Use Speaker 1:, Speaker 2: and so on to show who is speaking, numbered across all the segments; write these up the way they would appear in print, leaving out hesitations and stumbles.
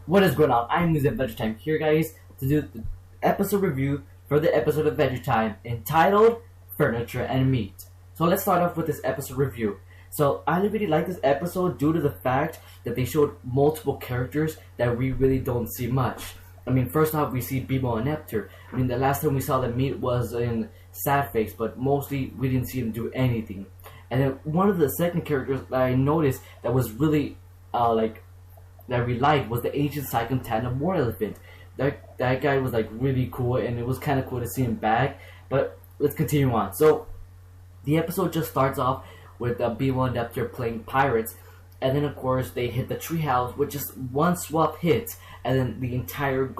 Speaker 1: What is going on? I'm Music Adventure Time here, guys, to do the episode review for the episode of Adventure Time entitled Furniture and Meat. So let's start off with this episode review. So I really like this episode due to the fact that they showed multiple characters that we really don't see much. I mean, first off, we see Bebo and Neptune. I mean, the last time we saw them meet was in Sad Face, but mostly we didn't see them do anything. And then one of the second characters that I noticed that was really that we liked was the Ancient Psychontana War Elephant. That guy was like really cool, and it was kind of cool to see him back. But let's continue on. So the episode just starts off with B1 and Neptune playing pirates, and then of course they hit the treehouse with just one swap hit, and then the entire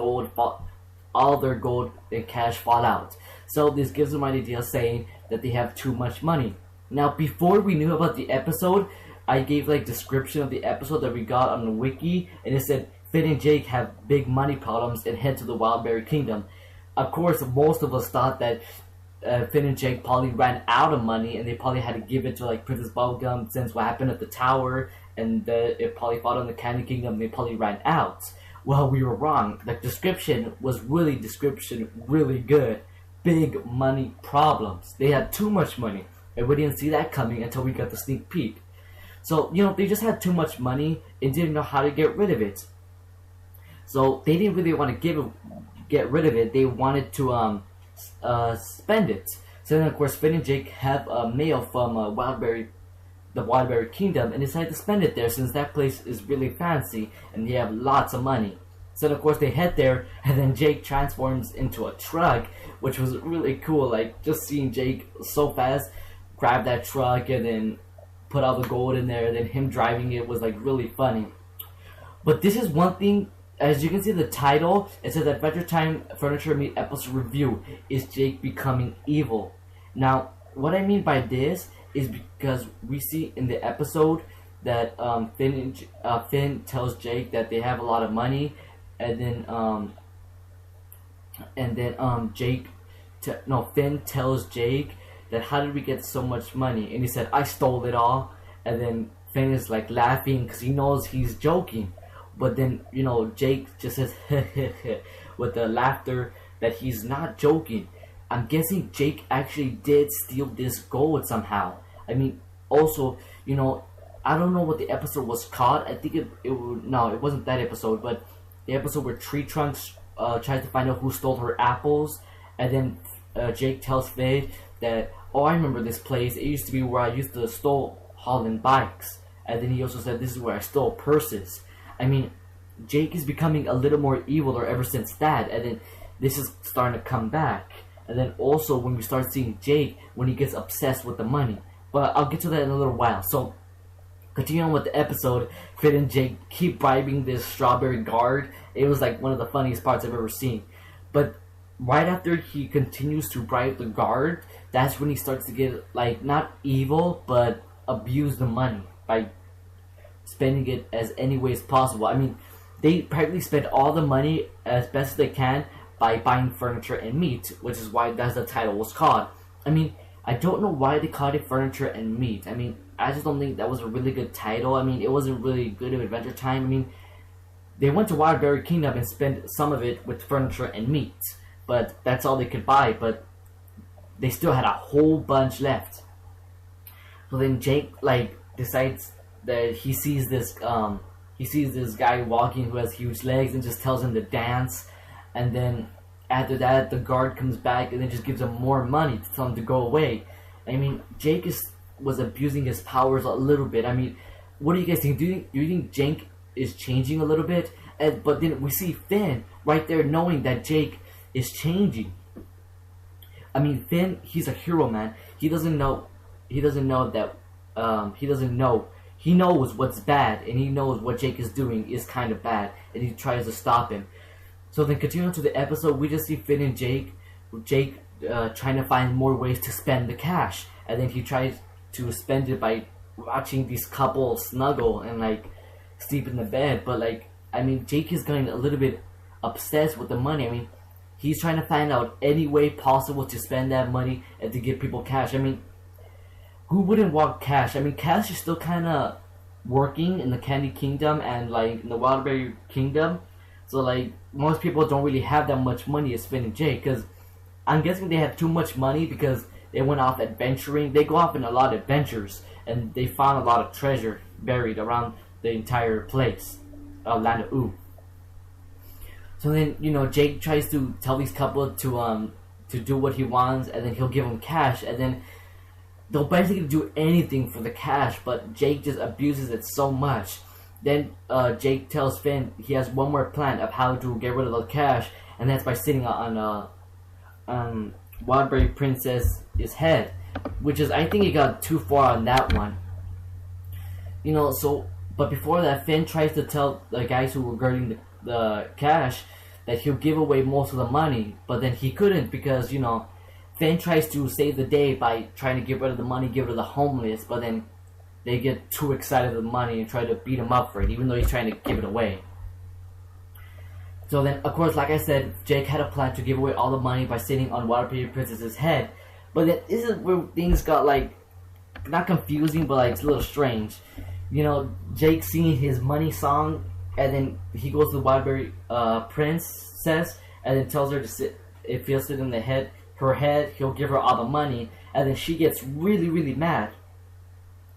Speaker 1: all their gold and cash fall out. So this gives them an idea saying that they have too much money. Now, before we knew about the episode, I gave like description of the episode that we got on the wiki, and it said Finn and Jake have big money problems and head to the Wildberry Kingdom. Of course, most of us thought that Finn and Jake probably ran out of money, and they probably had to give it to like Princess Bubblegum since what happened at the tower, and it probably fought on the Candy Kingdom. They probably ran out. Well, we were wrong. The description was really good. Big money problems. They had too much money, and we didn't see that coming until we got the sneak peek. So, they just had too much money and didn't know how to get rid of it. So they didn't really want to get rid of it. They wanted to spend it. So then, of course, Finn and Jake have mail from the Wildberry Kingdom, and decide to spend it there since that place is really fancy and they have lots of money. So then, of course, they head there, and then Jake transforms into a truck, which was really cool. Like, just seeing Jake so fast grab that truck and then put all the gold in there, and then him driving it was like really funny. But this is one thing, as you can see the title, it says Adventure Time Furniture Meat Episode Review. Is Jake becoming evil? Now, what I mean by this is because we see in the episode that Finn tells Jake that they have a lot of money, and then Finn tells Jake that how did we get so much money, and he said I stole it all, and then Finn is like laughing because he knows he's joking, but then Jake just says with the laughter that he's not joking. I'm guessing Jake actually did steal this gold somehow. I mean, also, I don't know what the episode was called. I think it wasn't that episode, but the episode where Tree Trunks tries to find out who stole her apples, and then Jake tells Finn that, oh, I remember this place. It used to be where I used to stole hauling bikes. And then he also said, this is where I stole purses. I mean, Jake is becoming a little more evil ever since that, and then this is starting to come back. And then also when we start seeing Jake when he gets obsessed with the money. But I'll get to that in a little while. So, continuing on with the episode, Finn and Jake keep bribing this strawberry guard. It was like one of the funniest parts I've ever seen. But right after he continues to bribe the guard, that's when he starts to get, like, not evil, but abuse the money by spending it as any way as possible. I mean, they practically spend all the money as best as they can by buying furniture and meat, which is why that's the title was called. I mean, I don't know why they called it Furniture and Meat. I mean, I just don't think that was a really good title. I mean, it wasn't really good of Adventure Time. I mean, they went to Wildberry Kingdom and spent some of it with furniture and meat, but that's all they could buy, but they still had a whole bunch left. So then Jake, like, decides that he sees this guy walking who has huge legs and just tells him to dance, and then after that the guard comes back and then just gives him more money to tell him to go away. I mean, Jake was abusing his powers a little bit. I mean, what do you guys think? Do you think Jake is changing a little bit? But then we see Finn right there knowing that Jake is changing. I mean, Finn, he's a hero, man. He knows what's bad, and he knows what Jake is doing is kind of bad, and he tries to stop him. So then continuing to the episode, we just see Finn and Jake trying to find more ways to spend the cash, and then he tries to spend it by watching these couples snuggle and like sleep in the bed. But like, I mean, Jake is getting a little bit obsessed with the money. I mean, he's trying to find out any way possible to spend that money and to give people cash. I mean, who wouldn't want cash? I mean, cash is still kind of working in the Candy Kingdom and like in the Wildberry Kingdom, So like most people don't really have that much money as Finn and Jake, because I'm guessing they have too much money because they went off adventuring. They go off in a lot of adventures, and they found a lot of treasure buried around the entire place, land of Ooh. So then, you know, Jake tries to tell these couple to do what he wants, and then he'll give them cash, and then they'll basically do anything for the cash, but Jake just abuses it so much. Then Jake tells Finn he has one more plan of how to get rid of the cash, and that's by sitting on Wildberry Princess's head, which is, I think he got too far on that one. You know, so, but before that, Finn tries to tell the guys who were guarding the cash that he'll give away most of the money, but then he couldn't because, you know, Finn tries to save the day by trying to get rid of the money, give it to the homeless, but then they get too excited with the money and try to beat him up for it, even though he's trying to give it away. So then, of course, like I said, Jake had a plan to give away all the money by sitting on Water Princess's head, but then this is where things got, like, not confusing, but, like, it's a little strange. You know, Jake singing his money song, and then he goes to the Wildberry Princess, and then tells her to sit. If he'll sit in her head, he'll give her all the money, and then she gets really, really mad.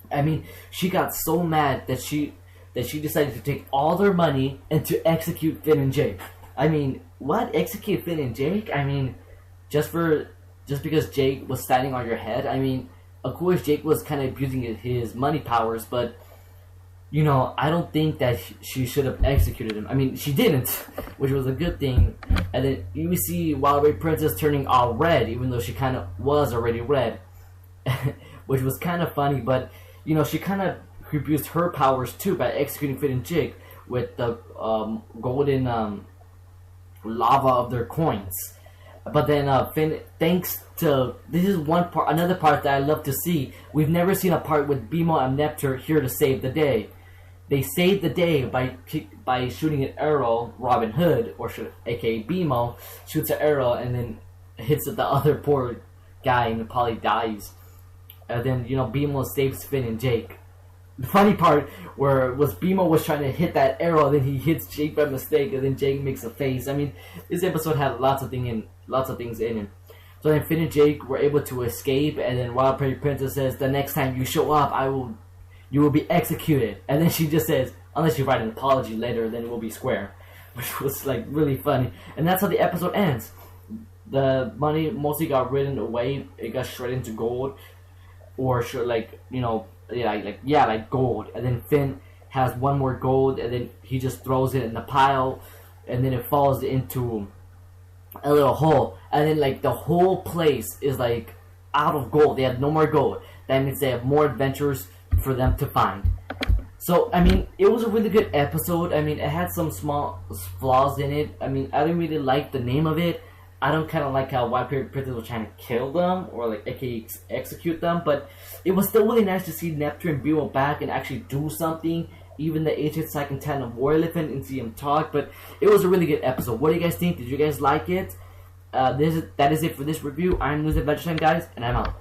Speaker 1: I mean, she got so mad that she decided to take all their money and to execute Finn and Jake. I mean, what? Execute Finn and Jake? I mean, just because Jake was standing on your head? I mean, of course Jake was kind of abusing his money powers, but, you know, I don't think that she should have executed him. I mean, she didn't, which was a good thing. And then you see Wildberry Princess turning all red, even though she kind of was already red, which was kind of funny. But, you know, she kind of abused her powers too by executing Finn and Jake with the golden lava of their coins. But then Finn, thanks to, this is another part that I love to see. We've never seen a part with Beemo and Neptune here to save the day. They saved the day by shooting an arrow. Robin Hood, aka Beemo, shoots an arrow and then hits the other poor guy and probably dies. And then, you know, Beemo saves Finn and Jake. The funny part was Beemo was trying to hit that arrow, then he hits Jake by mistake, and then Jake makes a face. I mean, this episode had lots of things in it. So then Finn and Jake were able to escape, and then Wildberry Princess says, "The next time you show up, you will be executed." And then she just says, "Unless you write an apology later, then it will be square," which was like really funny. And that's how the episode ends. The money mostly got ridden away. It got shredded into gold, or like, you know. Like gold. And then Finn has one more gold, and then he just throws it in the pile, and then it falls into a little hole, and then like the whole place is like out of gold. They have no more gold. That means they have more adventures for them to find. So I mean, it was a really good episode. I mean, it had some small flaws in it. I mean, I didn't really like the name of it. I don't kind of like how White Princess was trying to kill them, or like aka execute them, but it was still really nice to see Neptune and Beemo back and actually do something. Even the ancient second of War Elephant and see him talk. But it was a really good episode. What do you guys think? Did you guys like it? That is it for this review. I'm News Adventure Time, guys, and I'm out.